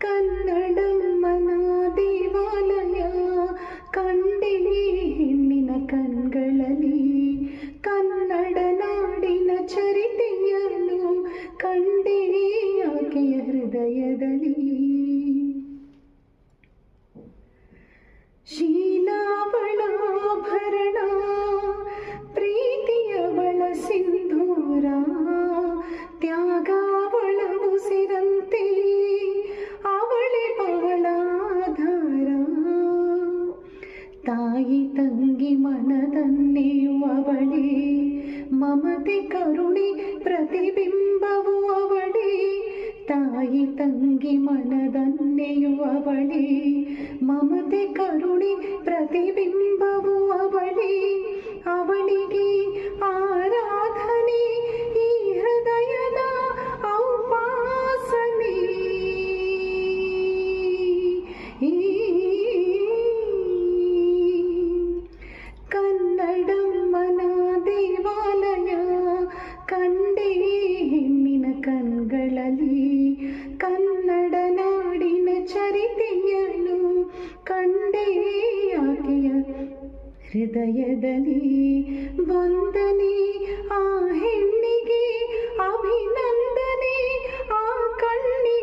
ಕನ್ನಡಮ್ಮನ ದೇವಾಲಯ ಕಂಡೆ ಹೆಣ್ಣಿನ ಕಣ್ಗಳಲ್ಲಿ, ಕನ್ನಡ ನಾಡಿನ ಚರಿತೆಯನ್ನು ಕಂಡೆ ಆಕೆಯ ಹೃದಯದಲ್ಲಿ. ಶೀಲಾವಳಾಭರಣ ಪ್ರೀತಿಯವಳ ಸಿಂಧೂರ, ತ್ಯಾಗಾವಳ ಉಸಿರಂತೆ ಅವಳೆ ಅವಳಾಧಾರ. ತಾಯಿ ತಂಗಿ ಮನದನ್ನೆಯು ಅವಳೇ, ಮಮತೆ ಕರುಣೆ ಪ್ರತಿಬಿಂಬವು ಅವಳೇ. ತಾಯಿ ತಂಗಿ ಮನದನ್ನೆಯು ಅವಳೇ, ಮಮತೆ ಕರುಣೆ ಪ್ರತಿಬಿಂಬವು ಅವಳೇ. ಅವಳಿಗೆ ಆರಾಧನೆ ಈ ಹೃದಯದ ಔಪಾಸನೆ. ಕನ್ನಡಮ್ಮನ ದೇವಾಲಯ ಕಂಡೆ ಹೆಣ್ಣಿನ ಕಣ್ಗಳಲ್ಲಿ, ಕನ್ನಡ ನಾಡಿನ ಚರಿತೆಯನ್ನು ಕಂಡೆ ಆಕೆಯ ಹೃದಯದಲ್ಲಿ. ವಂದನೆ ಆ ಹೆಣ್ಣಿಗೆ, ಅಭಿನಂದನೆ ಆ ಕಣ್ಣಿಗೆ.